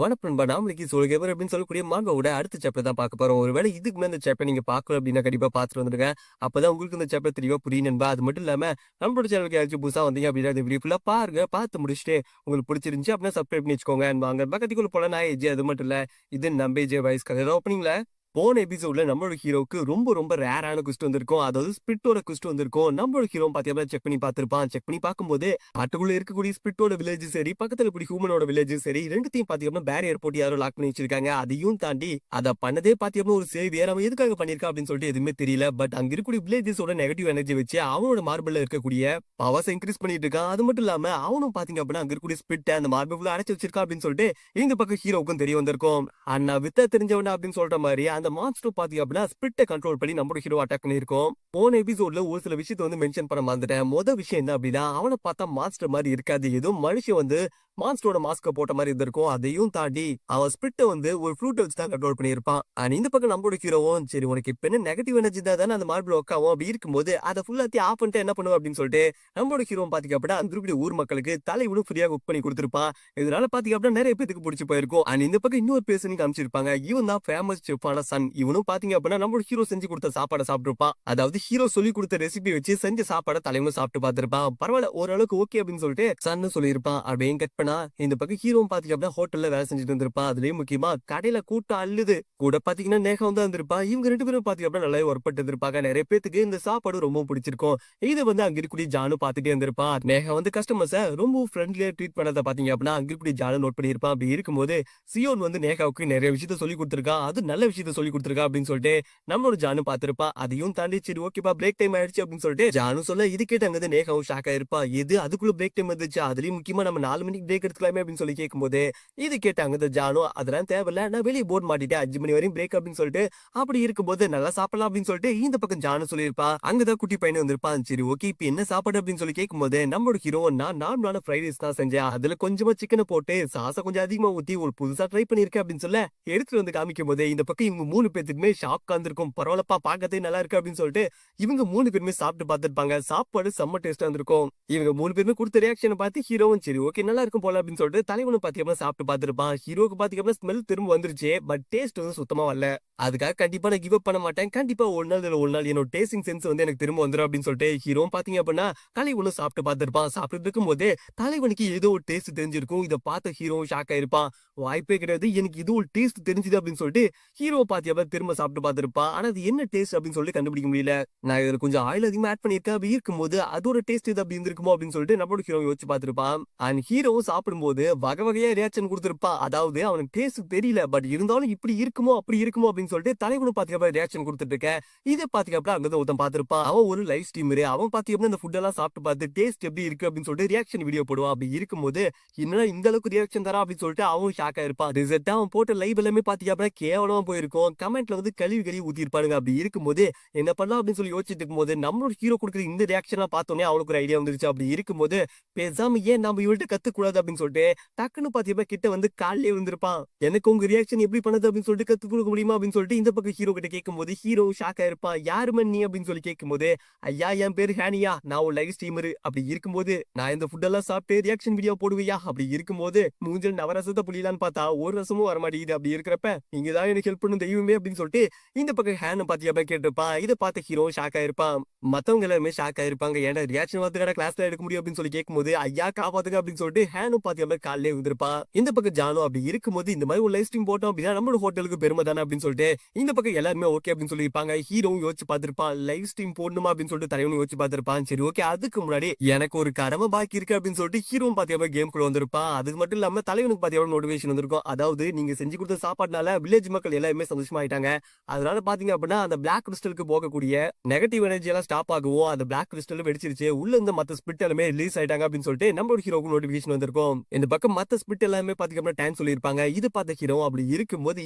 வணக்கம் நாமளுக்கு சொல்லுங்க அப்படின்னு சொல்லக்கூடிய மாங்கோட அடுத்த சாப்டர் தான் பார்க்க போறோம். ஒருவேளை இதுக்கு முன்னாடி இந்த சாப்டர் நீங்க பார்க்கல அப்படின்னா கண்டிப்பா பார்த்துட்டு வந்துருங்க. அப்பதான் உங்களுக்கு இந்த சாப்டர் தெளிவா புரியும் நண்பா. அது மட்டும் இல்லாம நம்மளோட சேனலுக்கு யாராச்சும் புதுசா வந்தீங்க அப்படின்னா இந்த வீடியோ ஃபுல்லா பாருங்க. பார்த்து முடிச்சுட்டு உங்களுக்கு பிடிச்சிருந்துச்சு அப்படின்னா சப்ஸ்கிரைப் பண்ணி வச்சுக்கோங்க. வாங்க பக்கத்துக்குள்ள போல நான் ஏஜே அது மட்டும் இல்ல இது நம்ம ஏஜே வாய்ஸ் கதை ஓப்பனிங்ல போன எபிசோட்ல நம்மளோட ஹீரோக்கு ரொம்ப ரொம்ப ரேரான குஸ்ட் வந்திருக்கும். அதாவது ஸ்பிரிட்டோட குஸ்ட் வந்திருக்கும். நம்மளோட ஹீரோ பாத்தீங்கன்னா செக் பண்ணி பார்த்திருப்பான். செக் பண்ணி பார்க்கும்போது காட்டுக்குள்ள இருக்கக்கூடிய ஸ்பிரிட்டோட வில்லேஜ் சரி, பக்கத்துல இருக்கக்கூடிய ஹியூமனோட வில்லேஜ் சரி, ரெண்டுத்தையும் பாத்தீங்கன்னா பேரியர் போட்டு யாரோ லாக் பண்ணி வச்சிருக்காங்க. அதையும் தாண்டி அதை பண்ணதே பாத்தீங்கன்னா ஒரு சேவியர் அவன் எதுக்காக பண்ணிருக்கா அப்படின்னு சொல்லிட்டு எதுவுமே தெரியல. பட் அங்க இருக்கக்கூடிய வில்லேஜஸோட நெகட்டிவ் எனர்ஜி வச்சு அவனோட மார்பிள்ல இருக்கக்கூடிய பவர்ஸ் இன்க்ரீஸ் பண்ணிட்டு இருக்கான். அது மட்டும் இல்லாம அவனும் பாத்தீங்க அப்படின்னா அங்க இருக்கக்கூடிய ஸ்பிரிட் அந்த மார்பிள் அடைச்சு வச்சிருக்கா அப்படின்னு சொல்லிட்டு இந்த பக்கம் ஹீரோக்கும் தெரிய வந்திருக்கும். அண்ணா வித்த தெரிஞ்சவனா அப்படின்னு சொல்ற மாதிரி அந்த மான்ஸ்டர் பாத்தீங்க அப்படின்னா ஸ்பிரிட்டை கண்ட்ரோல் பண்ணி நம்மளோட ஹீரோ அட்டாக் பண்ணிருக்கோம். போன எபிசோட்ல ஒரு சில விஷயத்தை வந்து மென்ஷன் பண்ண மறந்துட்டேன். மொதல் விஷயம் என்ன அப்படின்னா அவனை பார்த்தா மான்ஸ்டர் மாதிரி இருக்காது. ஏதோ மனுஷன் வந்து மான்ஸ்டரோட மாஸ்க போட்ட மாதிரி இருந்திருக்கும். அதையும் தாண்டி அவன் ஸ்பிரிட்டை வந்து ஒரு ஃப்ரூட் வச்சு தான் கண்ட்ரோல் பண்ணியிருப்பான். அண்ட் இந்த பக்கம் நம்மளோட ஹீரோவும் சரி உனக்கு இப்ப என்ன நெகட்டிவ் எனர்ஜி தானே அந்த மார்பிள் ஒக்காவும் அப்படி இருக்கும்போது அதை ஃபுல்லாத்தையும் ஆஃப் பண்ணிட்டு என்ன பண்ணுவோம் அப்படின்னு சொல்லிட்டு நம்மளோட ஹீரோ பாத்தீங்க அப்படின்னா அந்த இருக்கக்கூடிய ஊர் மக்களுக்கு தலைவனும் ஃப்ரீயா குக் பண்ணி கொடுத்திருப்பான். இதனால பாத்தீங்க அப்படின்னா நிறைய பேருக்கு பிடிச்சி போயிருக்கும். அண்ட் இந்த பக்கம் இன்னொரு பேசணும் காமிச்சிருப்பாங்க. இவன் தான் ஃபேமஸ் செஃப்பான சன். இவனும் பாத்தீங்க அப்படின்னா நம்மளோட ஹீரோ செஞ்சு கொடுத்த சாப்பாடை சாப்பிட்டுருப்பான். அதாவது ஹீரோ சொல்லி கொடுத்த ரெசிபி வச்சு செஞ்ச சாப்பாடை தலைவனும் சாப்பிட்டு பார்த்திருப்பான். பரவாயில்ல ஓரளவுக்கு ஓகே அப்படின்னு சொல்லிட்டு சன்னு சொல்லியிருப்பான். அப்படியே கட் பண்ணா இந்த பக்கம் ஹீரோ பாத்தீங்க அப்படின்னா ஹோட்டல்ல வேலை செஞ்சுட்டு இருந்திருப்பான். அதுலயும் முக்கியமா கடையில கூட்டம் அள்ளுது. கூட பாத்தீங்கன்னா நேகம் தான் இருந்திருப்பான். இவங்க ரெண்டு பேரும் பாத்தீங்க அப்படின்னா நல்லா ஒர்க் பண்ணிட்டு இருப்பாங்க. நிறைய பேருக்கு இந்த சாப்பாடு ரொம்ப பிடிச்சிருக்கும். இது வந்து அங்க இருக்கக்கூடிய ஜானு பாத்துட்டே இருந்திருப்பான். நேகம் வந்து கஸ்டமர்ஸ ரொம்ப ஃப்ரெண்ட்லியா ட்ரீட் பண்ணதை பாத்தீங்க அப்படின்னா அங்க இருக்கக்கூடிய ஜானு நோட் பண்ணியிருப்பான். அப்படி இருக்கும்போது சியோன் வந்து நேகாவுக்கு நிறைய விஷயத்த சொல்லி கொடுத்திருக்கான். அது நல்ல விஷயத்த சொல்லி கொடுத்திருக்கா அப்படின்னு சொல்லிட்டு நம்மளோட ஜானு பாத்திருப்பா. அதையும் தாண்டி சரி ஓகேப்பா பிரேக் டைம் ஆயிடுச்சு அப்படின்னு சொல்லிட்டு ஜானு சொல்ல இது கேட்டு அங்க நேகாவும் ஷாக் ஆயிருப்பா. இது அதுக்குள்ள பிரேக் டைம் வந்துச்சு. அதுலயும் முக்கியமா நம்ம 4 மணிக்கு பிரேக் எடுத்துக்கலாமே அப்படின்னு சொல்லி கேட்கும்போது இது கேட்டு அங்க ஜானு அதெல்லாம் தேவையில்ல நான் வெளியே போர்ட் மாட்டிட்டேன் 5 மணி வரையும் பிரேக் அப்படின்னு சொல்லிட்டு அப்படி இருக்கும்போது நல்லா சாப்பிடலாம் அப்படின்னு சொல்லிட்டு இந்த பக்கம் ஜானு சொல்லியிருப்பா. அங்கதான் குட்டி பையன் வந்திருப்பான். சரி ஓகே இப்ப என்ன சாப்பாடு அப்படின்னு சொல்லி கேட்கும்போது நம்மளோட ஹீரோ நான் நார்மலான ஃப்ரைட் ரைஸ் தான் செஞ்சேன். அதுல கொஞ்சமா சிக்கனை போட்டு சாச கொஞ்சம் அதிகமா ஊத்தி ஒரு புதுசா ட்ரை பண்ணிருக்கேன் அப்படின்னு சொல்ல எடுத்துட்டு வந்து காமிக்கும் போது இந்த பக்கம் இவங்க 3 பேத்துக்குமே ஷாக் வந்திருக்கும். பரவாயில்லப்பா பாக்கதே நல்லா இருக்கு அப்படின்னு சொல்லிட்டு இவங்க 3 பேருமே சாப்பிட்டு பார்த்திருப்பாங்க. சாப்பாடு செம்ம டேஸ்டா இருந்திருக்கும். இவங்க 3 பேருமே கொடுத்த ரியாக்ஷனை பார்த்து ஹீரோவும் சரி ஓகே நல்லா இருக்கும் போல அப்படின்னு சொல்லிட்டு தலைவனும் பாத்தீங்கன்னா சாப்பிட்டு பார்த்திருப்பான். ஹீரோக்கு பாத்தீங்கன்னா ஸ்மெல் திரும்ப வந்துருச்சு. பட் டேஸ்ட் வந்து சுத்தமா வரல. அதுக்காக கண்டிப்பா நான் கிவ் அப் பண்ண மாட்டேன். கண்டிப்பா ஒரு நாள் என்னோட டேஸ்டிங் சென்ஸ் வந்து எனக்கு திரும்ப வந்துடும் அப்படின்னு சொல்லிட்டு ஹீரோ பாத்தீங்க அப்படின்னா தலைவனும் சாப்பிட்டு பார்த்திருப்பான். சாப்பிட்டு இருக்கும் போதே தலைவனுக்கு ஏதோ ஒரு டேஸ்ட் தெரிஞ்சிருக்கும். இதை பார்த்த ஹீரோ ஷாக் ஆயிருப்பான். வாய்ப்பே கிடையாது எனக்கு இது ஒரு டேஸ்ட் தெரிஞ்சுது அப்படின்னு சொல்லிட்டு ஹீரோ பாத்தியா திரும்ப சாப்பிட்டு பார்த்திருப்பான். ஆனா அது என்ன டேஸ்ட் அப்படின்னு சொல்லிட்டு கண்டுபிடிக்க முடியல. நான் இதுல கொஞ்சம் ஆயில் அதிகமா ஆட் பண்ணிருக்கேன். அப்படி இருக்கும்போது அதோட டேஸ்ட் இது அப்படி இருந்திருக்குமோ அப்படின்னு சொல்லிட்டு நம்மளோட ஹீரோ யோசிச்சு பார்த்திருப்பான். அண்ட் ஹீரோவும் சாப்பிடும்போது வகை வகையா ரியாக்ஷன் கொடுத்திருப்பான். அதாவது அவனுக்கு டேஸ்ட் தெரியல பட் இருந்தாலும் இப்படி இருக்குமோ அப்படி இருக்குமோ அப்படின்னு சொல்லிட்டு தலைவனும் பாத்தீங்க ரியாக்ஷன் கொடுத்துட்டு இருக்க. இதை பாத்தீங்க அங்கதான் ஒருத்தன் பார்த்திருப்பான். அவன் ஒரு லைவ் ஸ்ட்ரீமரு. அவன் பாத்தீங்கன்னா இந்த ஃபுட் எல்லாம் சாப்பிட்டு பார்த்து டேஸ்ட் எப்படி இருக்கு அப்படின்னு சொல்லிட்டு ரியாக்ஷன் வீடியோ போடுவான். அப்படி இருக்கும்போது என்னன்னா இந்த அளவுக்கு ரியாக்ஷன் தரா அப்படின்னு சொல்லிட்டு அவன் ஷாக் ஆயிருப்பான். ரிசல்ட்டா அவன் போட்ட லைவ் எல்லாமே பாத்தீங்க அப்படின்னா கேவலமா போயிருக்கும். கமெண்ட்ல வந்து கழுவி ஊத்தி இருப்பானுங்க. அப்படி இருக்கும்போது என்ன பண்ணலாம் அப்படின்னு சொல்லி யோசிச்சுட்டு இருக்கும்போது நம்மளோட ஹீரோ கொடுக்குற இந்த ரியாக்ஷன் பார்த்தோன்னே அவனுக்கு ஒரு ஐடியா வந்துருச்சு. அப்படி இருக்கும்போது பேசாம ஏன் நம்ம இவள்கிட்ட கத்துக்கூடாது அப்படின்னு சொல்லிட்டு டக்குன்னு பாத்தீங்கன்னா கிட்ட வந்து காலிலே வந்திருப்பான். எனக்கு உங்க ரியாக்ஷன் எப்படி பண்ணது அப்படின்னு சொல்லிட்டு கத்து கொடுக்க முடியுமா அப்படின்னு சொல்லிட்டு இந்த பக்கம் ஹீரோ கிட்ட கேட்கும்போது ஹீரோ ஷாக் ஆயிருப்பான். யாருமே நீ அப்படின்னு சொல்லி கேட்கும்போது ஐயா என் பேரு ஹேனியா நான் ஒரு லைவ் ஸ்ட்ரீமரு. அப்படி இருக்கும்போது நான் இந்த ஃபுட் எல்லாம் சாப்பிட்டு ரியாக்ஷன் வீடியோ போடுவியா? அப்படி இருக்கும்போது மூஞ்சல் நவரசத்தை புரியலான்னு பார்த்தா ஒரு ரசமும் வரமாட்டேங்குது. அப்படி இருக்கிறப்ப நீங்கதான் எனக்கு ஹெல்ப் பண்ணும் தெய்வமே அப்படின்னு சொல்லிட்டு இந்த பக்கம் ஹேன் பாத்தியா கேட்டிருப்பான். இதை பார்த்து ஹீரோ ஷாக் ஆயிருப்பான். மத்தவங்க எல்லாருமே ஷாக் ஆயிருப்பாங்க. ஏன்னா ரியாக்ஷன் வந்து கிளாஸ்ல எடுக்க முடியும் அப்படின்னு சொல்லி கேட்கும்போது ஐயா காப்பாத்துங்க அப்படின்னு சொல்லிட்டு ஹேனும் பாத்தியா காலிலே வந்திருப்பான். இந்த பக்கம் ஜானு அப்படி இருக்கும்போது இந்த மாதிரி ஒரு லைவ் ஸ்ட்ரீம் போட்டோம் அப்படின்னா நம்மளோட ஹோட்டலுக்கு பெருமை தானே அப்படின்னு சொல்லிட்டு இந்த பக்கம் எல்லாருமே ஓகே அப்படின்னு சொல்லியிருப்பாங்க. ஹீரோவும் யோசிச்சு பார்த்திருப்பான் லைவ் ஸ்ட்ரீம் போடணுமா அப்படின்னு சொல்லிட்டு தலைவனும் யோசிச்சு பார்த்திருப்பான். சரி ஓகே அதுக்கு முன்னாடி எனக்கு ஒரு கடமை பாக்கி இருக்கு அப்படின்னு சொல்லிட்டு ஹீரோவும் பாத்தியா கேம் குள்ள வந்திருப்பான். அது மட்டும் இல்லாம தலைவனுக்கு பாத்தியா நோட்டிபிகேஷன் வந்திருக்கும். அதாவது நீங்க செஞ்சு கொடுத்த சாப்பாடுனால வில்லேஜ் மக்கள் எல்லாருமே சந்தோஷமா ஆயிட்டாங்க. அதனால பாத்தீங்க அப்படின்னா அந்த பிளாக் கிறிஸ்டலுக்கு போகக்கூடிய நெகட்டிவ் எனர்ஜி எல்லாம் ஸ்டாப் ஆகும். அந்த பிளாக் கிறிஸ்டல் வெடிச்சிருச்சு. உள்ள இருந்து மத்த ஸ்பிரிட் எல்லாமே ரிலீஸ் ஆயிட்டாங்க அப்படின்னு சொல்லிட்டு நம்மளோட ஹீரோக்கு நோட்டிபிகேஷன் வந்திருக்கும். இந்த பக்கம் மத்த ஸ்பிரிட் எல்லாமே பாத்தீங்கன்னா டைம் சொல்லியிருப்பாங்க. இது பார்த்த ஹீரோ அப்படி இருக்கும்போது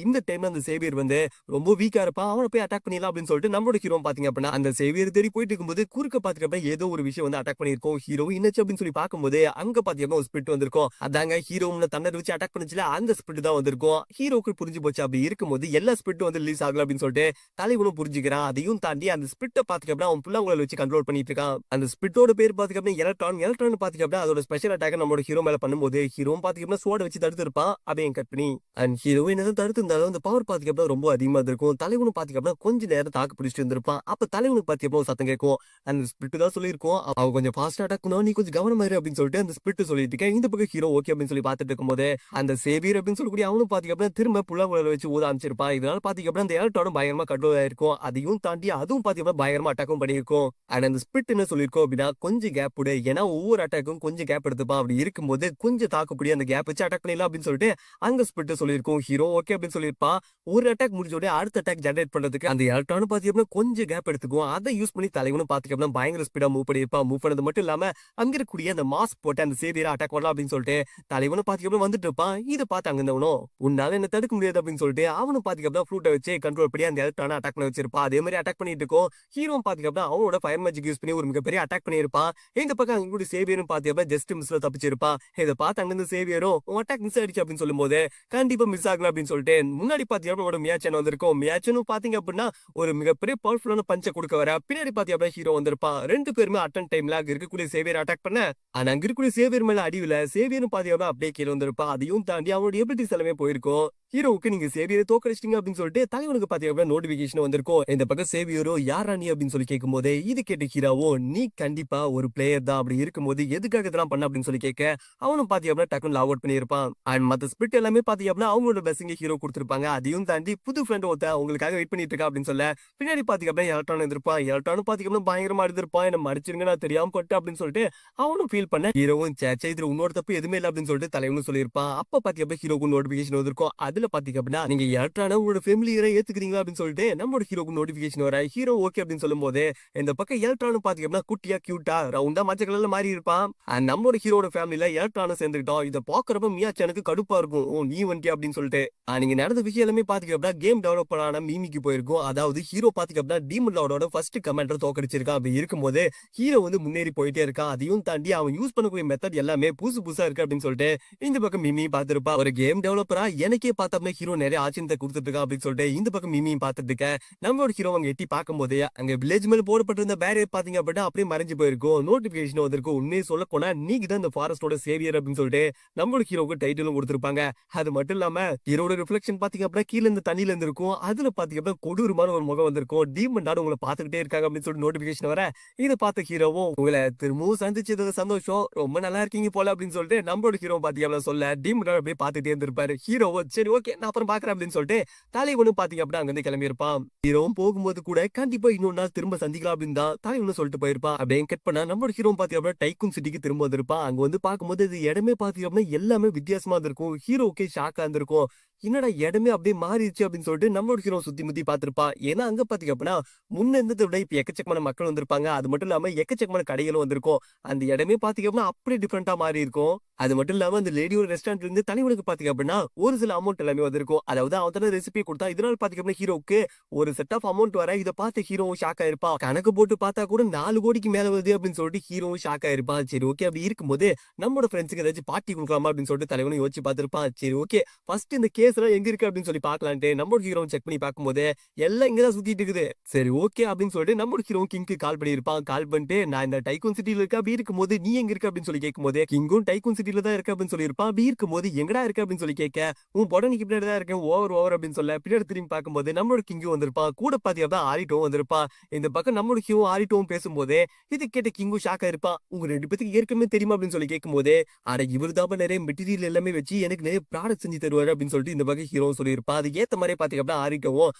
இந்த டைம்ல அந்த சேவியர் வந்து ரொம்ப வீக்கா இருப்பான். அவனை போய் அட்டாக் பண்ணிடலாம் அப்படின்னு சொல்லிட்டு நம்மளோட ஹீரோ பாத்தீங்க அப்படின்னா அந்த சேவியர் தேடி போயிட்டு இருக்கும்போது குறுக்க பாத்துக்கப்ப ஏதோ ஒரு விஷயம் வந்து அட்டாக் பண்ணிருக்கோம். ஹீரோ என்னச்சு அப்படின்னு சொல்லி பார்க்கும்போது அங்க பாத்தீங்கன்னா ஒரு ஸ்பிரிட் வந்திருக்கும். அதாங்க ஹீரோ தண்டர் வச்சு அட்டாக் பண்ணிச்சுல அந்த ஸ்பிரிட் தான் வந்திருக்கும். ஹீரோக்கு புரிஞ்சு போச்சு. அப்படி இருக்கும்போது எல்லா ஸ்பிரிட்டும் வந்து ரிலீஸ் ஆகல அப்படின்னு சொல்லிட்டு தலைவனும் புரிஞ்சுக்கிறான். அதையும் தாண்டி அந்த ஸ்பிரிட்டை பாத்துக்கப்ப அவன் புள்ளங்களை வச்சு கண்ட்ரோல் பண்ணிட்டு இருக்கான். அந்த ஸ்பிரிட்டோட பேர் பாத்துக்கப்ப எலக்ட்ரான் பாத்துக்கப்ப அதோட ஸ்பெஷல் அட்டாக் நம்மளோட ஹீரோ மேல பண்ணும்போது ஹீரோவும் பாத்தீங்கன்னா ஸ்வாட வச்சு தடுத்து இருப்பான் அதையும் கட் பண்ணி. அண்ட் ஹீரோ என்னதான் தடுத்து இருந்தாலும் அந்த பவர் பாத்தீங்கன்னா ரொம்ப அதிகமா இருக்கும். தலைவனும் பாத்தீங்கன்னா கொஞ்ச நேரம் தாக்கு பிடிச்சிட்டு இருந்திருப்பான். அப்ப தலைவனுக்கு பாத்தீங்கன்னா ஒரு சத்தம் கேட்கும். அந்த ஸ்பிரிட் தான் சொல்லியிருக்கோம், அவன் கொஞ்சம் ஃபாஸ்டா அட்டாக் பண்ணுவா, நீ கொஞ்சம் கவனமா இரு அப்படின்னு சொல்லிட்டு அந்த ஸ்பிரிட் சொல்லிட்டு இருக்கேன். இந்த பக்கம் ஹீரோ ஓகே அப்படின்னு சொல்லி பாத்துட்டு இருக்கும்போது அந்த சேவியர் அப்படின்னு சொல்லக்கூடிய அவனும் பாத்தீங்கன்னா திரும்ப புல்லாங்குழல வச்சு ஊத ஆரம்பிச்சிருப்பான். இதனால பாத்தீங்கன்னா அந்த எலக்ட்ரானும் பயங்கரமா கண்ட்ரோல் ஆயிருக்கும். அதையும் தாண்டி அதுவும் பாத்தீங்கன்னா பயங்கரமா அட்டாக்கும் பண்ணியிருக்கும். அண்ட் அந்த ஸ்பிரிட் என்ன சொல்லியிருக்கோம் அப்படின்னா கொஞ்சம் கேப் விடு, ஏன்னா ஒவ்வொரு அட்டாக்கும் கொஞ்சம் கேப் எடுத்துப்பான். அப்படி இருக்கும்போது கொஞ்சம் தாக்குப்படி அந்த கேப் வச்சு அட்டாக் பண்ணிடலாம் அப்படின்னு சொல்லிட்டு அங்க ஸ்பிரிட் சொல்லியிருக்கோம். ஹீரோ ஓகே அப்படின்னு சொல்லியிருப்பான். ஒரு அட்டாக் முடிஞ்ச உடனே அடுத்த அட்டாக் ஜெனரேட் பண்றதுக்கு அந்த எலக்ட்ரானும் பாத்தீங்கன்னா கொஞ்சம் கேப் எடுத்துக்கும். அதை யூஸ் பண்ணி தலைவனும் பாத்தீங்கன்னா பயங்கர ஸ்பீடா மூவ் பண்ணியிருப்பான். மூவ் பண்ணது மட்டும் இல்லாம அங்க இருக்கக்கூடிய அந்த மாஸ்க் போட்டு அந்த சேவியரை அட்டாக் பண்ணலாம் அப்படின்னு சொல்லிட்டு தலைவனும் பாத்தீங்கன்னா வந்துட்டு இருப்பான். இதை பார்த்து அங்க இருந்தவனும் உன்னால என்ன தடுக்க முடியாது அப்படின்னு சொல்லிட்டு அவனும் பாத்தீங்கன்னா ஃப்ளூட்டை வச்சு கண்ட்ரோல் பண்ணி அந்த எலக்ட்ரானை அட்டாக் பண்ணி வச்சிருப்பான். அதே மாதிரி அட்டாக் பண்ணிட்டு இருக்கும். ஹீரோ பாத்தீங்கன்னா அவனோட ஃபயர் மேஜிக் யூஸ் பண்ணி ஒரு மிகப்பெரிய அட்டாக் பண்ணியிருப்பான். இந்த பக்கம் அங்க கூட சேவியரும் பாத்தீங்கன்னா ஜஸ்ட் மிஸ்ல தப்பிச்சிருப்பான். இதை பார்த்து அங்க இருந்து சேவியரும் உன் அட்டாக் மிஸ் ஆயிடுச்சு அப்படின்னு சொல்லும்போது கண்டிப்பா மிஸ் ஆகல அப்படின்னு சொல்லிட்டு முன்னாடி பாத்தீங்கன்னா மியாச்சன் வந்திருக்கும். மியாச்சனும் பாத்தீங்க அப்படின்னா ஒரு மிகப்பெரிய பவர்ஃபுல்லான பஞ்ச கொடுக்க வர பின்னாடி பாத்தீங்கன்னா ஹீரோ வந்திருப்பான். ரெண்டு பேருமே அட்டன் டைம்ல அங்க இருக்கக்கூடிய சேவியர் அட்டாக் பண்ண ஆனா அங்க இருக்கக்கூடிய சேவியர் மேல அடிவில சேவியரும் பாத்தீங்கன்னா அப்படியே கீழே வந்திருப்பான். அதையும் தாண்டி அவனுடைய எபிலிட்டிஸ் எல்லாமே போயிருக்கும். ஹீரோவுக்கு நீங்க சேவியரை தோக்கடிச்சிட்டீங்க அப்படின்னு சொல்லிட்டு தலைவனுக்கு பாத்தீங்கன்னா நோட்டிபிகேஷன் வந்திருக்கும். இந்த பக்கம் சேவியரோ யாரா நீ அப்படின்னு சொல்லி கேட்கும்போது இது கேட்டு ஹீரோவோ நீ கண்டிப்பா ஒரு பிளேயர் தான், அப்படி இருக்கும்போது எதுக்காக இதெல்லாம் பண்ண அப்படின்னு சொல்லி கேட்க அவனும் பாத்தீங்கன்னா டக்குன்னு லாக் அவுட் பண்ணியிருப்பான். அண்ட் மத்த ஸ்பிரிட் எல்லாமே பாத்தீங்கன்னா அவங்களோட பிளஸிங் ஹீரோ கொடுத்திருப்பாங்க. அதையும் தாண்டி புது ஃப்ரெண்ட் ஒருத்த உங்களுக்காக வெயிட் பண்ணிட்டு இருக்கா அப்படின்னு சொல்ல பின்னாடி பாத்தீங்கன்னா எலக்ட்ரான் இருந்திருப்பான். எலக்ட்ரானும் பாத்தீங்கன்னா பயங்கரமா இருந்திருப்பான். என்ன மடிச்சிருங்க நான் தெரியாம போட்டு அப்படின்னு சொல்லிட்டு அவனும் ஃபீல் பண்ண ஹீரோவும் சேச்சே இதுல உன்னோட தப்பு எதுவுமே இல்லை அப்படின்னு சொல்லிட்டு தலைவனும் சொல்லியிருப்பான். அப்ப பாத்தீங்கன்னா ஹீரோக்கு நோட்டிபிகேஷன் வந்திருக்கும். அதுல பாத்தீங்க அப்படின்னா நீங்க எலக்ட்ரான உங்களோட ஃபேமிலியரை ஏத்துக்கிறீங்களா அப்படின்னு சொல்லிட்டு நம்மளோட ஹீரோக்கு நோட்டிபிகேஷன் வர ஹீரோ ஓகே அப்படின்னு சொல்லும் போது இந்த பக்கம் எலக்ட்ரானும் பாத்தீங்கன்னா குட்டியா கியூட்டா ரவுண்டா மச்ச கலர்ல மாறி இருப்பான். நம்மளோட ஹீரோட ஃபேமிலியில எலக்ட்ரானும் சேர்ந்துக்கிட்டோம். இதை பாக்குறப்ப மியாச்சனுக்கு கடுப்பா இருக்கும். ஓ நீ வந்துட்டியா அப்படின்னு சொல்லிட்டு நீங்க நடந்த விஷயம் எல்லாமே பாத்தீங்க அப்படின்னா கேம் டெவலப்பர் ஆன மீமிக்கு போயிருக்கும். அதாவது ஹீரோ பாத்தீங்க அப்படின்னா டீமன் லார்டோட ஃபர்ஸ்ட் கமாண்டர் தோக்கடிச்சிருக்கான். அப்படி இருக்கும்போது ஹீரோ வந்து முன்னேறி போயிட்டே இருக்கான். அதையும் தாண்டி அவன் யூஸ் பண்ணக்கூடிய மெத்தட் எல்லாமே புதுசு புதுசா இருக்கு அப்படின்னு சொல்லிட்டு இந்த பக்கம் மிமி பாத்துருப்பா. ஒரு கேம் டெவலப்பரா எனக்கே பார்த்தோம்னா ஹீரோ நிறைய ஆச்சரியத்தை கொடுத்துட்டு இருக்கா அப்படின்னு சொல்லிட்டு இந்த பக்கம் மிமியும் பார்த்துட்டு இருக்க நம்மளோட ஹீரோ அங்க எட்டி பார்க்கும்போது அங்க வில்லேஜ் மேல போடப்பட்டிருந்த பேரியர் பாத்தீங்க அப்படின்னா அப்படியே மறைஞ்சு போயிருக்கும். நோட்டிபிகேஷன் வந்திருக்கும். உண்மையை சொல்ல போனா நீங்க தான் இந்த ஃபாரஸ்டோட சேவியர் அப்படின்னு சொல்லிட்டு நம்மளோட ஹீரோக்கு டைட்டிலும் கொடுத்திருப்பாங்க. அது மட்டும் இல்லாம ஹீரோட ரிஃப்ளெக்ஷன் பாத்தீங்க அப்படின்னா கீழே இந்த தண்ணியில இருந்திருக்கும். அதுல பாத்தீங்க அப்படின்னா கொடூரமான ஒரு முகம் வந்திருக்கும். டீமன் நாடு உங்களை பாத்துக்கிட்டே இருக்காங்க அப்படின்னு சொல்லிட்டு நோட்டிபிகேஷன் வர இதை பார்த்த ஹீரோவும் உங்களை திரும்பவும் சந்திச்சது சந்தோஷம், ரொம்ப நல்லா இருக்கீங்க போல அப்படின்னு சொல்லிட்டு நம்மளோட ஹீரோ பாத்தீங்கன்னா சொல்ல டீமன் அப்படியே பாத்துட்டே இருந்திருப்பாரு. ஹீரோவோ சரி ஓகே நான் அப்புறம் பாக்குறேன் அப்படின்னு சொல்லிட்டு தலைவனும் பாத்தீங்க அப்படின்னா அங்க இருந்து கிளம்பி இருப்பான். ஹீரோவும் போகும்போது கூட கண்டிப்பா இன்னொரு நாள் திரும்ப சந்திக்கலாம் அப்படின்னு தான் தலைவனும் சொல்லிட்டு போயிருப்பான். அப்படியே கட் பண்ணா நம்மளோட ஹீரோ பாத்தீங்க அப்படின்னா டைக்கூன் சிட்டிக்கு திரும்ப வந்திருப்பான். அங்க வந்து பார்க்கும்போது இது இடமே பாத்தீங்க அப்படின்னா எல்லாமே வித்தியாசமா இருந்திருக்கும். ஹீரோக்கே ஷாக்கா இருந்திருக்கும். என்னடா இடமே அப்படியே மாறிடுச்சு அப்படின்னு சொல்லிட்டு நம்மளோட ஹீரோ சுத்தி முத்தி பாத்திருப்பான். ஏன்னா அங்க பாத்தீங்க அப்படின்னா முன்ன இருந்ததை விட இப்ப எக்கச்சக்கமான மக்கள் வந்திருப்பாங்க. அது மட்டும் இல்லாம எக்கச்சக்கமான கடைகளும் வந்திருக்கும். அந்த இடமே பாத்தீங்க அப்படின்னா அப்படியே டிஃபரெண்டா மாறி இருக்கும். அது மட்டும் இல்லாம அந்த லேடியோட ரெஸ்டாரண்ட்ல இருந்து தலைவனுக்கு பாத்தீங்க அப்படின்னா ஒரு சில அமௌண்ட் எல்லாமே வந்திருக்கும். அதாவது அவன் ரெசிபி கொடுத்தா இதனால பாத்தீங்க அப்படின்னா ஹீரோக்கு ஒரு செட் ஆஃப் அமௌண்ட் வர இதை பார்த்து ஹீரோ ஷாக் ஆயிருப்பான். கணக்கு போட்டு பார்த்தா கூட 4 கோடிக்கு மேல வருது அப்படின்னு சொல்லிட்டு ஹீரோ ஷாக் ஆயிருப்பான். சரி ஓகே அப்படி இருக்கும்போது நம்மளோட ஃப்ரெண்ட்ஸுக்கு ஏதாச்சும் பார்ட்டி கொடுக்கலாமா அப்படின்னு சொல்லிட்டு தலைவனும் யோசிச்சு பார்த்திருப்பான். சரி ஓகே ஃபர்ஸ்ட் இந்த கேஸ் எல்லாம் எங்க இருக்கு அப்படின்னு சொல்லி பாக்கலான்ட்டு நம்மளோட ஹீரோ செக் பண்ணி பார்க்கும்போது எல்லாம் இங்கதான் சுத்திட்டு இருக்குது. சரி ஓகே அப்படின்னு சொல்லிட்டு நம்மளோட ஹீரோ கிங்க்கு கால் பண்ணியிருப்பான். கால் பண்ணிட்டு நான் இந்த டைக்கூன் சிட்டில இருக்க அப்படி இருக்கும்போது நீ எங்க இருக்க அப்படின்னு சொல்லி கேட்கும்போது கிங்கும் டைக்கூன் சிட்டில தான் இருக்க அப்படின்னு சொல்லியிருப்பான். அப்படி இருக்கும்போது எங்கடா இருக்க அப்படின்னு சொல்லி கேட்க உன் பொடனிக்கு பின்னாடி தான் இருக்கேன் ஓவர் அப்படின்னு சொல்ல பின்னாடி திரும்பி பார்க்கும்போது நம்மளோட கிங்கும் வந்திருப்பான். கூட பாத்தீங்கன்னா ஆரிட்டோவும் வந்திருப்பான். இந்த பக்கம் நம்மளோட ஹீரோ ஆரிட்டோவும் பேசும்போது இது கேட்ட கிங்கும் ஷாக்கா இருப்பான். உங்க ரெண்டு பேருக்கு ஏற்கனவே தெரியுமா அப்படின்னு சொல்லி கேட்கும்போது ஆனா இவரு தான் நிறைய மெட்டீரியல் எல்லாமே வச்சு எனக்கு நிறைய ப்ராடக்ட் செஞ்சு தருவாரு அப்படின்னு சொல்லிட்டு இந்த பக்கம் ஹீரோ சொல்லியிருப்பான். அது ஏத்த மாதிரி பாத்தீங்க அப்படின்னா ஆரிட்டோவும்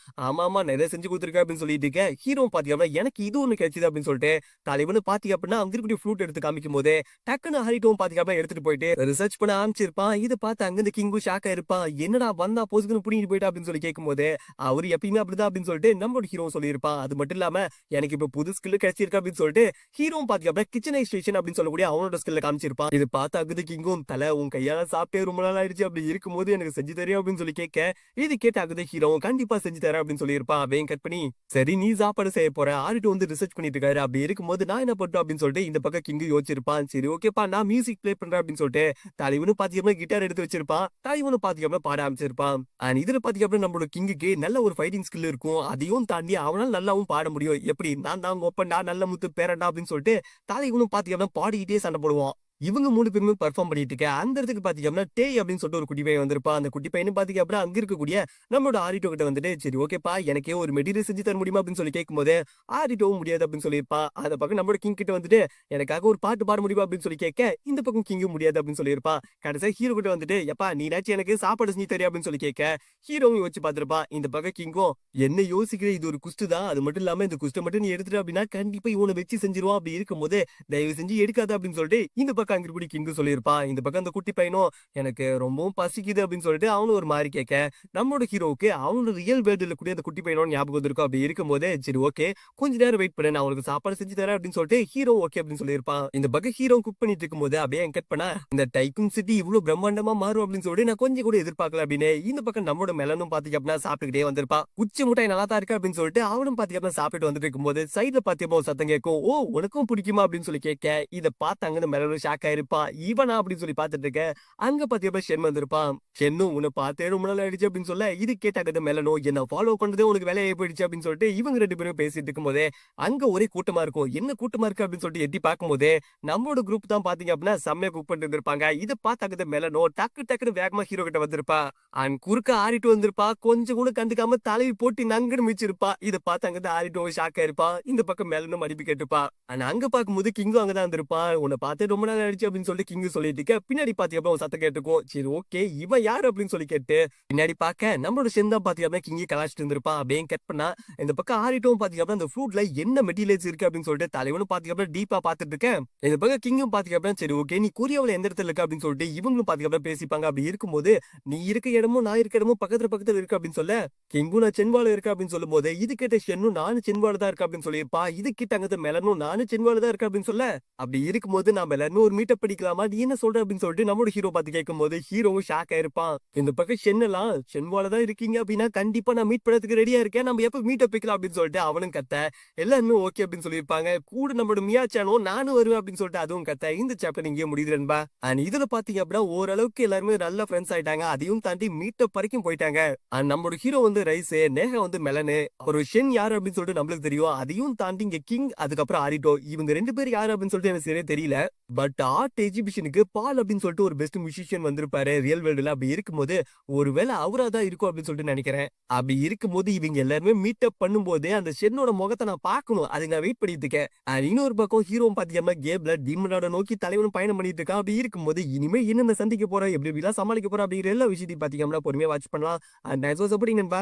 ஆமா நிறைய செஞ்சு கொடுத்துருக்கா அப்படின்னு சொல்லிட்டு இருக்க ஹீரோ பாத்தீங்கன்னா எனக்கு இது ஒண்ணு கிடைச்சது அப்படின்னு சொல்லிட்டு தலைவனு பாத்தீங்க அப்படின்னா அங்க இருக்கக்கூடிய ஃப்ளூட் எடுத்து காமிக்கும் போது டக்குன்னு ஆரிட்டோவும் பாத்தீங்க அப்படின்னா எடுத்துட்டு போயிட்டு ரிசர்ச் பண்ண ஆரம்பிச்சிருப்பான். இதை பார்த்து அங்க இந்த கிங்கும் ஷாக்கா இருப்பான். என்னடா வந்தா போசுக்குன்னு புடிங்கிட்டு போயிட்டா அப்படின்னு சொல்லி கேட்கும்போது அவரு எப்பயுமே அப்படிதான் அப்படின்னு சொல்லிட்டு நம்மளோட ஹீரோ சொல்லியிருப்பான். அது மட்டும் இல்லாம எனக்கு இப்ப புது ஸ்கில் கிடைச்சிருக்கு அப்படின்னு சொல்லிட்டு ஹீரோ பாத்தீங்க அப்படின்னா கிச்சன் ஸ்டேஷன் அப்படின்னு சொல்லக்கூடிய அவனோட ஸ்கில்ல காமிச்சிருப்பான். இது பார்த்து அகுது கிங்கும் தலை உன் கையால சாப்பிட்டே ரொம்ப நாள் ஆயிடுச்சு அப்படி இருக்கும்போது எனக்கு செஞ்சு தரியும் அப்படின்னு சொல்லி கேட்க இது கேட்ட அகுத ஹீரோ கண்டிப்பா செஞ்சு தரேன் அப்படின்னு சொல்லியிருப்பான். அவையும் கட் பண்ணி சரி நீ சாப்பாடு செய்ய போற ஆரிட்டு வந்து ரிசர்ச் பண்ணிட்டு இருக்காரு அப்படி இருக்கும்போது நான் என்ன பண்றேன் அப்படின்னு சொல்லிட்டு இந்த பக்கம் கிங்கு யோசிச்சிருப்பான். சரி ஓகேப்பா நான் மியூசிக் பிளே பண்றேன் அப்படின்னு சொல்லிட்டு தலைவனு பாத்தீங்கன்னா கிட்டார் எடுத்து வச்சிருப்பான். தலைவனு பாத்தீங்கன்னா பாட ஆரம்பிச்சிருப்பான். அண்ட் இதுல பாத்தீங்கன்னா நம்மளோட கிங்குக்கு நல்ல ஒரு ஃபைட்டிங் ஸ்கில் இருக்கும். அதையும் தாண்டி அவனால நல்லாவும் பாட முடியும். எப்படி நான் தான் ஒப்பண்டா நல்ல முத்து பேரண்டா அப்படின்னு சொல்லிட்டு தலைவனும் பாத்தீங்கன்னா பாடிக்கிட்டே சண்டை போடுவான். இவங்க 3 பேருமே பெர்ஃபார்ம் பண்ணிட்டு இருக்க. அந்த இடத்துக்கு பாத்தீங்க அப்படின்னா, டேய் அப்படின்னு சொல்லிட்டு ஒரு குட்டி பையன் வந்திருப்பான். அந்த குட்டி பையனும் பாத்தீங்க அப்படின்னா, அங்க இருக்கக்கூடிய நம்மளோட ஆரிட்டோ கிட்ட வந்துட்டு, "சரி ஓகேப்பா, எனக்கே ஒரு மெட்டீரியல் செஞ்சு தர முடியுமா?" அப்படின்னு சொல்லி கேட்கும்போது, ஆரிட்டோவும் முடியாது அப்படின்னு சொல்லியிருப்பான். அந்த பக்கம் நம்மளோட கிங் கிட்ட வந்துட்டு, "எனக்காக ஒரு பாட்டு பாட முடியுமா?" அப்படின்னு சொல்லி கேட்க, இந்த பக்கம் கிங்கும் முடியாது அப்படின்னு சொல்லியிருப்பான். கடைசியா ஹீரோ கிட்ட வந்துட்டு, "எப்பா நீனாச்சும் எனக்கு சாப்பாடு செஞ்சு தரியா?" அப்படின்னு சொல்லி கேட்க, ஹீரோவும் யோசிச்சு பார்த்திருப்பான். இந்த பக்கம் கிங்கும், "என்ன யோசிக்கிற? இது ஒரு குஸ்து தான். அது மட்டும் இல்லாம இந்த குஸ்த மட்டும் நீ எடுத்துட்ட அப்படின்னா, கண்டிப்பா இவன வச்சு செஞ்சுருவான். அப்படி இருக்கும்போது, தயவு செஞ்சு எடுக்காத" அப்படின்னு சொல்லிட்டு, இந்த பக்கம் அங்க இருக்கக்கூடிய கிங்கும் சொல்லியிருப்பான். இந்த பக்கம் அந்த குட்டி பையனும், "எனக்கு ரொம்பவும் பசிக்குது" அப்படின்னு சொல்லிட்டு அவனும் ஒரு மாரி கேட்க, நம்மளோட ஹீரோவுக்கு அவனோட ரியல் வேர்ல்டுல கூடிய அந்த குட்டி பையனோட ஞாபகம் வந்திருக்கும். அப்படி இருக்கும்போது, "சரி ஓகே, கொஞ்ச நேரம் வெயிட் பண்ணு. நான் உனக்கு சாப்பாடு செஞ்சு தரேன்" அப்படின்னு சொல்லிட்டு ஹீரோ ஓகே அப்படின்னு சொல்லியிருப்பான். இந்த பக்கம் ஹீரோ குக் பண்ணிட்டு இருக்கும்போது, அப்படியே கட் பண்ணா, "இந்த டைக்கூன் சிட்டி இவ்ளோ பிரம்மாண்டமா மாறும் அப்படின்னு சொல்லிட்டு நான் கொஞ்சம் கூட எதிர்பார்க்கல" அப்படின்னு இந்த பக்கம் நம்மளோட மெலனும் பாத்தீங்க அப்படின்னா சாப்பிட்டுக்கிட்டே வந்திருப்பான். "குச்சி மிட்டாய் நல்லா தான் இருக்கு" அப்படின்னு சொல்லிட்டு அவனும் பாத்தீங்க அப்படின்னா சாப்பிட்டு வந்துட்டு இருக்கும்போது, சைடுல பாத்தீங்கன்னா ஒரு சத்தம் கேட்கும். "ஓ! உனக்கும் பிடிக்குமா?" அப்படின்னு சொல்லி கேட்க, இத பார்த்து அங்க மெலனும் ஷாக் ஆயிருப்பான். "இவனா?" அப்படின்னு சொல்லி பார்த்துட்டு இருக்க, அங்க பாத்தீங்கன்னா ஷென் வந்திருப்பான். ஷென்னும், "உன்னை பார்த்தே ரொம்ப நாள் ஆயிடுச்சு" அப்படின்னு சொல்ல, இது கேட்டாங்க இந்த மெலனும், "என்ன ஃபாலோ பண்றதே உனக்கு வேலையாயி போயிடுச்சு" அப்படின்னு சொல்லிட்டு இவங்க 2 பேரும் பேசிட்டு இருக்கும்போதே, அங்க ஒரே கூட்டமா இருக்கும். என்ன கூட்டமா இருக்கு அப்படின்னு சொல்லிட்டு எட்டி பார்க்கும்போதே, நம்மளோட குரூப் தான் பாத்தீங்க அப்படின்னா செம்மையா குக் பண்ணிட்டு இருந்திருப்பாங்க. இத பார்த்து அங்க இந்த மெலனோ டக்குன்னு வேகமா ஹீரோ கிட்ட வந்திருப்பா. அண்ட் குறுக்க ஆடிட்டு வந்திருப்பா. கொஞ்சம் கூட கண்டுக்காம தலைவி போட்டு நங்குன்னு மிதிச்சிருப்பா. இத பார்த்து அங்க இருந்து ஆடிட்டும் ஷாக் ஆயிருப்பா. இந்த பக்கம் மெலனும் மன்னிப்பு கேட்டுப்பா. ஆனா அங்க பார்க்கும்போது கிங்கும் அங்க தான் இருந்திருப்பான். "உன்னை பார்த்தே ரொம்ப நாள் ஆயிடுச்சு" அப்படின்னு சொல்லிட்டு கிங்கும் சொல்லிட்டு இருக்க, பின்னாடி பாத்தீங்கன்னா ஒரு சத்தம் கேட்டுக்கும். சரி ஓகே, இவன் யாரு அப்படின்னு சொல்லி கேட்டு பின்னாடி பார்க்க நம்மளோட ஷென் தான் பாத்தீங்க அப்படின்னா கிங்கி கலாய்ச்சிட்டு இருந்திருப்பான். அப்படியே கட் பண்ணா, இந்த பக்கம் ஆடிட்டும் பாத்தீங்க அப்படின்னா அந்த ஃப்ரூட்ல என்ன மெட்டீரியல்ஸ் இருக்கு அப்படின்னு சொல்லிட்டு தலைவனும் பாத்தீங்க அப்படின்னா டீப்பா பார்த்துட்டு இருக்கேன். இந்த பக்கம் கிங்கும் பாத்தீங்க அப்படின்னா, "சரி ஓகே, நீ கொரியாவுல எந்த இடத்துல இருக்க?" அப்படின்னு சொல்லிட்டு இவங்களும் பாத்தீங்க அப்படின்னா பேசிப்பாங்க. அப்படி இருக்கும்போது, "நீ இருக்க இடமும் நான் இருக்க இடமும் பக்கத்துல இருக்கு" அப்படின்னு சொல்ல, கிங்கும் "நான் சென்வால இருக்கேன்" அப்படின்னு சொல்லும்போது, இது கேட்ட ஷென்னும் "நானும் சென்வால தான் இருக்கேன்" அப்படின்னு சொல்லியிருப்பா. இது கிட்ட அங்க மெலனும் "நானும் சென்வால தான் இருக்கேன்" அப்படின்னு சொல்ல, அப்படி இருக்கும்போது நாம எல்லாருமே ஒரு மீட்டப் படிக்கலாமா? நீ என்ன சொல்ற? அப்படின்னு சொல்லிட்டு நம்மளோட ஹீரோ பார்த்து கேட்கும்போது, ஹீரோவும் ஷாக் ஆயிருப்பான். இந்த பக்கம் ஷென்னலாம், "ஷென்வால தான் இருக்கீங்க அப்படின்னா, கண்டிப்பா நான் மீட் பண்ணதுக்கு ரெடியா இருக்கேன். நம்ம எப்ப மீட்டப் வைக்கலாம்?" அப்படின்னு சொல்லிட்டு அவனும் கத்த, எல்லாருமே ஓகே அப்படின்னு சொல்லியிருப்பாங்க. கூட நம்மளோட மியா சானும் "நானும் வருவேன்" அப்படின்னு சொல்லிட்டு அதுவும் கத்த, இந்த சாப்டர் இங்கேயே முடியுது நண்பா. அண்ட் இதுல பாத்தீங்க அப்படின்னா, ஓரளவுக்கு எல்லாருமே நல்ல ஃப்ரெண்ட்ஸ் ஆயிட்டாங்க. அதையும் தாண்டி மீட்டப் வரைக்கும் போயிட்டாங்க. அண்ட் நம்மளோட ஹீரோ வந்து ரைஸு, நேஹா வந்து மெலனு, அப்புறம் ஷென் யாரு அப்படின்னு சொல்லிட்டு நம்மளுக்கு தெரியும். அதையும் தாண்டி இங்க கிங், அதுக்கப்புறம் ஆரிட்டோ. இவங்க 2 பேர் யாரு அப்படின்னு சொல்லிட்டு எனக்கு சரியா தெரியல. பட் ஆர்ட் எக்ஸிபிஷனுக்கு பால் அப்படின்னு சொல்லிட்டு ஒரு பெஸ்ட் மியூசிஷியன் வந்திருப்பாரு ரியல் வேர்ல்டுல. அப்படி இருக்கும்போது, ஒருவேளை அவரா தான் இருக்கும் அப்படின்னு சொல்லிட்டு நெனைக்கிறேன். அப்படி இருக்கும்போது இவங்க எல்லாருமே மீட்டப் பண்ணும்போது, அந்த ஷென்னோட முகத்த நான் பார்க்கணும். அதுக்கு நான் வெயிட் பண்ணிட்டு இருக்கேன். இன்னொரு பக்கம் ஹீரோவும் பாத்தீங்கன்னா கேம்ல டீமனோட நோக்கி தலைவனும் பயணம் பண்ணிட்டு இருக்கான். அப்படி இருக்கும்போது, இனிமே என்னென்ன சந்திக்க போறோம், எப்படி எப்படிலாம் சமாளிக்க போறோம் அப்படிங்கிற எல்லா விஷயத்தையும் பாத்தீங்கன்னா பொறுமையா வாட்ச் பண்ணலாம். அண்ட் தேங்க்ஸ் ஃபார் சப்போர்ட்டிங் நண்பா.